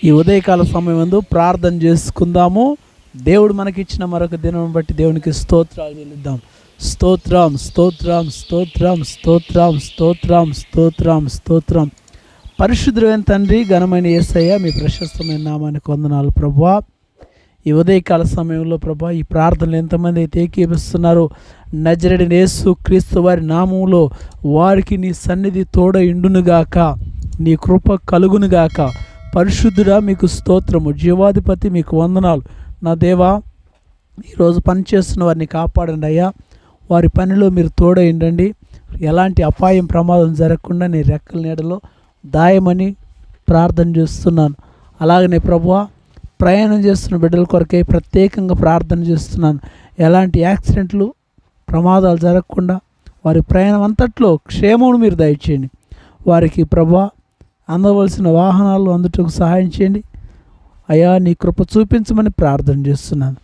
ఈ ఉదయకాల సమయం ప్రార్థన చేసుకుందాము. దేవుడు మనకిచ్చిన మరొక దినం బట్టి దేవునికి స్తోత్రాలు చెల్లిద్దాం. స్తోత్రం స్తోత్రం స్తోత్రం స్తోత్రం స్తోత్రం స్తోత్రం స్తోత్రం. పరిశుద్ధుడైన తండ్రి, ఘనమైన యేసయ్య, మీ ప్రశస్తమైన నామానికి వందనాలు ప్రభువా. ఈ ఉదయకాల సమయంలో ప్రభా, ఈ ప్రార్థనలు ఎంతమంది అయితే ఏకీపిస్తున్నారో నజరేయుడైన యేసు క్రీస్తు వారి నామములో వారికి నీ సన్నిధి తోడ ఇండునుగాక, నీ కృప కలుగునుగాక. పరిశుద్ధుడా, మీకు స్తోత్రము. జీవాధిపతి, మీకు వందనాలు. నా దేవా, ఈరోజు పనిచేస్తున్న వారిని కాపాడండి అయ్యా. వారి పనిలో మీరు తోడైండండి. ఎలాంటి అపాయం ప్రమాదం జరగకుండా నీ రెక్కల నీడలో దాయమని ప్రార్థన చేస్తున్నాను. అలాగనే ప్రభువా, ప్రయాణం చేస్తున్న బిడ్డల కొరకై ప్రత్యేకంగా ప్రార్థన చేస్తున్నాను. ఎలాంటి యాక్సిడెంట్లు ప్రమాదాలు జరగకుండా వారి ప్రయాణం అంతట్లో క్షేమమును మీరు దయచేయండి. వారికి ప్రభువా, అందవలసిన వాహనాలు అందుటకు సహాయం చేయండి అయ్యా. నీ కృప చూపించమని ప్రార్థన చేస్తున్నాను.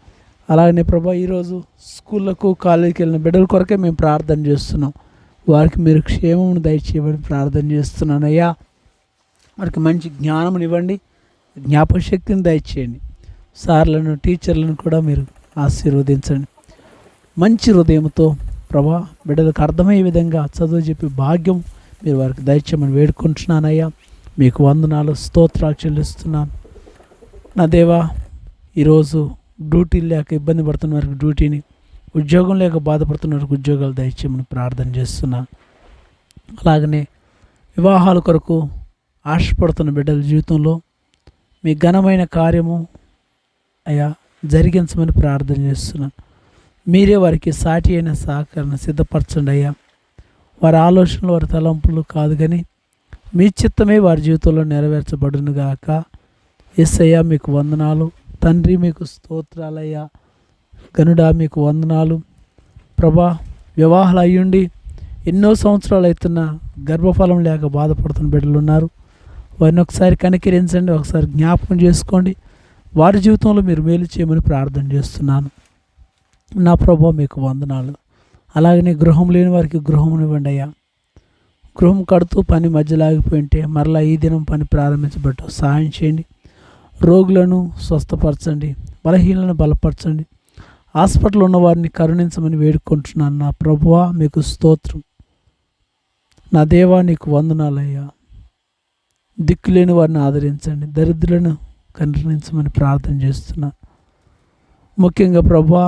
అలాగనే ప్రభా, ఈరోజు స్కూళ్ళకు కాలేజీకి వెళ్ళిన బిడ్డల కొరకే మేము ప్రార్థన చేస్తున్నాం. వారికి మీరు క్షేమమును దయచేయమని ప్రార్థన చేస్తున్నాను అయ్యా. వారికి మంచి జ్ఞానమును ఇవ్వండి, జ్ఞాపక శక్తిని దయచేయండి. సార్లను, టీచర్లను కూడా మీరు ఆశీర్వదించండి. మంచి హృదయంతో ప్రభా, బిడ్డలకు అర్థమయ్యే విధంగా చదువు చెప్పి భాగ్యం మీరు వారికి దయచేయమని వేడుకుంటున్నానయ్యా. మీకు వందనాలు, స్తోత్రాలు చెల్లిస్తున్నాను. నా దేవా, ఈరోజు డ్యూటీలు లేక ఇబ్బంది పడుతున్న వారికి డ్యూటీని, ఉద్యోగం లేక బాధపడుతున్న వారికి ఉద్యోగాలు దయచేయమని ప్రార్థన చేస్తున్నాను. అలాగనే వివాహాల కొరకు ఆశపడుతున్న బిడ్డల జీవితంలో మీ ఘనమైన కార్యము అయ్యా జరిగించమని ప్రార్థన చేస్తున్నాను. మీరే వారికి సాటి అయిన సహకరణ సిద్ధపరచండి అయ్యా. వారి ఆలోచనలు, వారి తలంపులు కాదు కానీ మీ చిత్తమే వారి జీవితంలో నెరవేర్చబడునుగాక. యేసయ్యా, మీకు వందనాలు. తండ్రి, మీకు స్తోత్రాలయ్యా. గనుడా, మీకు వందనాలు. ప్రభా, వివాహాలు అయ్యుండి ఎన్నో సంవత్సరాలు అవుతున్న గర్భఫలం లేక బాధపడుతున్న బిడ్డలు ఉన్నారు. వారిని ఒకసారి కనికరించండి, ఒకసారి జ్ఞాపకం చేసుకోండి. వారి జీవితంలో మీరు మేలు చేయమని ప్రార్థన చేస్తున్నాను. నా ప్రభా, మీకు వందనాలు. అలాగనే గృహం లేని వారికి గృహమునివ్వండి అయ్యా. గృహం కడుతూ పని మధ్యలో ఆగిపోయింటే మరలా ఈ దినం పని ప్రారంభించబట్టు సహాయం చేయండి. రోగులను స్వస్థపరచండి, బలహీనలను బలపరచండి. హాస్పిటల్ ఉన్న వారిని కరుణించమని వేడుకుంటున్నాను. నా ప్రభువా, మీకు స్తోత్రం. నా దేవా, నీకు వందనాలయ్యా. దిక్కులేని వారిని ఆదరించండి, దరిద్రులను కరుణించమని ప్రార్థన చేస్తున్నాను. ముఖ్యంగా ప్రభువా,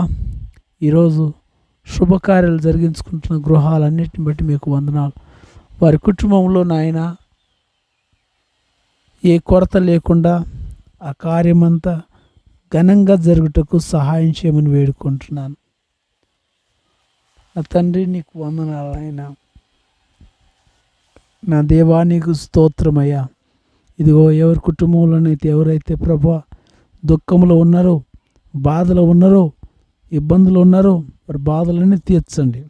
ఈరోజు శుభకార్యాలు జరిగించుకుంటున్న గృహాలన్నిటిని బట్టి మీకు వందనాలు. వారి కుటుంబంలో నాయన ఏ కొరత లేకుండా ఆ కార్యమంతా ఘనంగా జరుగుటకు సహాయం చేయమని వేడుకుంటున్నాను. నా తండ్రి, నీకు వందనాలు ఆయన. నా దేవా, నీకు స్తోత్రమయ్యా. ఇదిగో ఎవరి కుటుంబంలోనైతే ఎవరైతే ప్రభా దుఃఖంలో ఉన్నారో, బాధలో ఉన్నారో, ఇబ్బందులు ఉన్నారో వారి బాధలన్నీ తీర్చండి.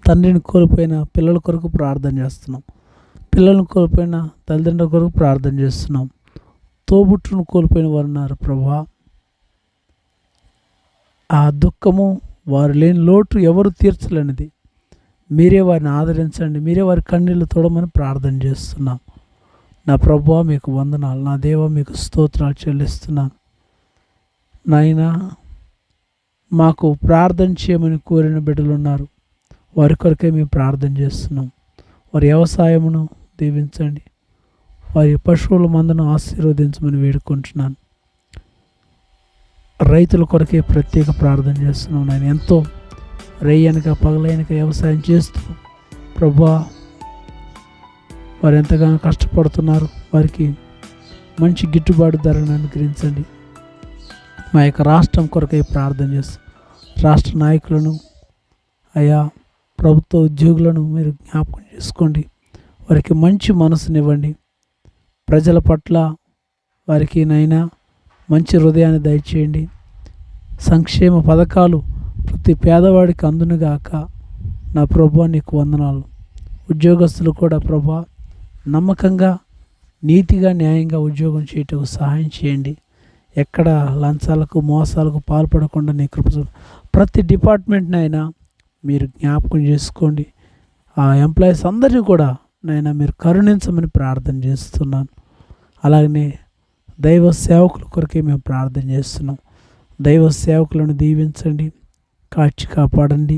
తండ్రిని కోల్పోయిన పిల్లల కొరకు ప్రార్థన చేస్తున్నాం. పిల్లలను కోల్పోయిన తల్లిదండ్రుల కొరకు ప్రార్థన చేస్తున్నాం. తోబుట్టును కోల్పోయిన వారు ఉన్నారు ప్రభా. ఆ దుఃఖము, వారు లేని లోటు ఎవరు తీర్చలేనిది. మీరే వారిని ఆదరించండి, మీరే వారి కన్నీళ్ళు తోడమని ప్రార్థన చేస్తున్నాం. నా ప్రభువా, మీకు వందనాలు. నా దేవా, మీకు స్తోత్రాలు చెల్లిస్తున్నాను. నాయనా, మాకు ప్రార్థన చేయమని కోరిన బిడ్డలు ఉన్నారు. వారి కొరకే మేము ప్రార్థన చేస్తున్నాం. వారి వ్యవసాయమును దీవించండి, వారి పశువుల మందను ఆశీర్వదించమని వేడుకుంటున్నాను. రైతుల కొరకే ప్రత్యేక ప్రార్థన చేస్తున్నాం. నేను ఎంతో రేయనక పగలైనక వ్యవసాయం చేస్తూ ప్రభువా, వారు ఎంతగానో కష్టపడుతున్నారు. వారికి మంచి గిట్టుబాటు ధరను అనుగ్రహించండి. మా యొక్క రాష్ట్రం కొరకై ప్రార్థన చేస్తాం. రాష్ట్ర నాయకులను అయా, ప్రభుత్వ ఉద్యోగులను మీరు జ్ఞాపకం చేసుకోండి. వారికి మంచి మనసునివ్వండి. ప్రజల పట్ల వారికి నైనా మంచి హృదయాన్ని దయచేయండి. సంక్షేమ పథకాలు ప్రతి పేదవాడికి అందునుగాక. నా ప్రభువా, నీకు వందనాలు. ఉద్యోగస్తులు కూడా ప్రభువా నమ్మకంగా, నీతిగా, న్యాయంగా ఉద్యోగం చేయటకు సహాయం చేయండి. ఎక్కడ లంచాలకు, మోసాలకు పాల్పడకుండా నీ కృప ప్రతి డిపార్ట్మెంట్నైనా మీరు జ్ఞాపకం చేసుకోండి. ఆ ఎంప్లాయీస్ అందరినీ కూడా నైనా మీరు కరుణించమని ప్రార్థన చేస్తున్నాను. అలాగనే దైవ సేవకుల కొరకే మేము ప్రార్థన చేస్తున్నాం. దైవ సేవకులను దీవించండి, కాచి కాపాడండి,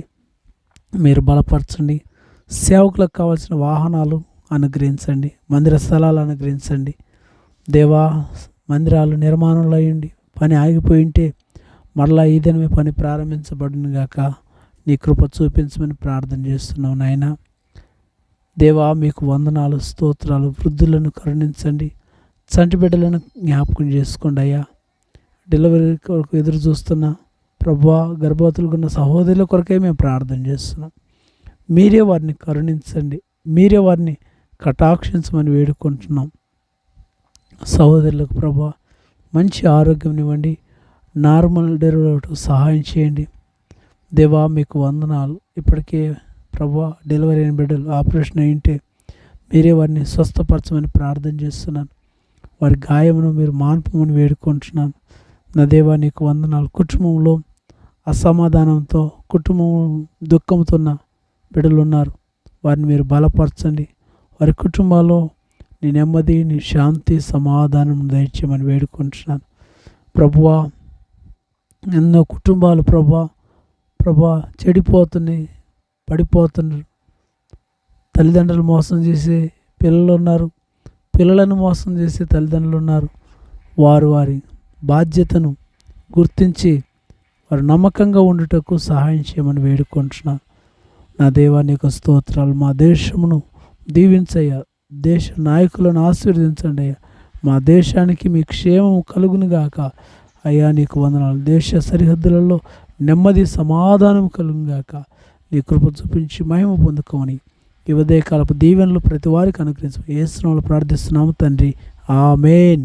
మీరు బలపరచండి. సేవకులకు కావాల్సిన వాహనాలు అనుగ్రహించండి, మందిర స్థలాలు అనుగ్రహించండి. దేవా, మందిరాలు నిర్మాణంలో అయ్యండి, పని ఆగిపోయి ఉంటే మరలా ఈ దినమే పని ప్రారంభించబడును గాక. నీ కృప చూపించమని ప్రార్థన చేస్తున్నాం నాయన. దేవా, మీకు వందనాలు, స్తోత్రాలు. వృద్ధులను కరుణించండి, చంటి బిడ్డలను జ్ఞాపకం చేసుకోండి అయ్యా. డెలివరీ కొరకు ఎదురు చూస్తున్న ప్రభువా, గర్భవతులకు ఉన్న సహోదరుల కొరకే మేము ప్రార్థన చేస్తున్నాం. మీరే వారిని కరుణించండి, మీరే వారిని కటాక్షించమని వేడుకుంటున్నాం. సహోదరులకు ప్రభువా మంచి ఆరోగ్యం ఇవ్వండి, నార్మల్ డెలివరీ సహాయం చేయండి. దేవా, మీకు వందనాలు. ఇప్పటికే ప్రభువా, డెలివరీ అయిన బిడ్డలు ఆపరేషన్ అయింటే మీరే వారిని స్వస్థపరచమని ప్రార్థన చేస్తున్నాను. వారి గాయమును మీరు మాన్పమని వేడుకుంటున్నాను. నా దేవా, నీకు వందనాలు. కుటుంబంలో అసమాధానంతో, కుటుంబం దుఃఖంతో ఉన్న బిడ్డలు ఉన్నారు, వారిని మీరు బలపరచండి. వారి కుటుంబాల్లో నీ నెమ్మది, నీ శాంతి, సమాధానం దయచేయమని వేడుకుంటున్నాను. ప్రభువా, ఎన్నో కుటుంబాలు ప్రభువా చెడిపోతున్నాయి, పడిపోతున్నారు. తల్లిదండ్రులు మోసం చేసే పిల్లలు ఉన్నారు, పిల్లలను మోసం చేసే తల్లిదండ్రులు ఉన్నారు. వారి బాధ్యతను గుర్తించి వారు నమ్మకంగా ఉండుటకు సహాయం చేయమని వేడుకుంటున్నాను. నా దేవా, నీకు స్తోత్రాలు. మా దేశమును దీవించయ్యా, దేశ నాయకులను ఆశీర్వదించండి అయ్యా. మా దేశానికి మీ క్షేమం కలుగునుగాక అయ్యా. నీకు వందనాలు. దేశ సరిహద్దులలో నెమ్మది, సమాధానం కలుగుగాక. నీ కృప చూపించి మహిమ పొందుకోమని ఈ ఉదయకాలపు దీవెనలు ప్రతి వారికి అనుగ్రహించు. యేసు నామములో ప్రార్థిస్తున్నాము తండ్రి, ఆమేన్.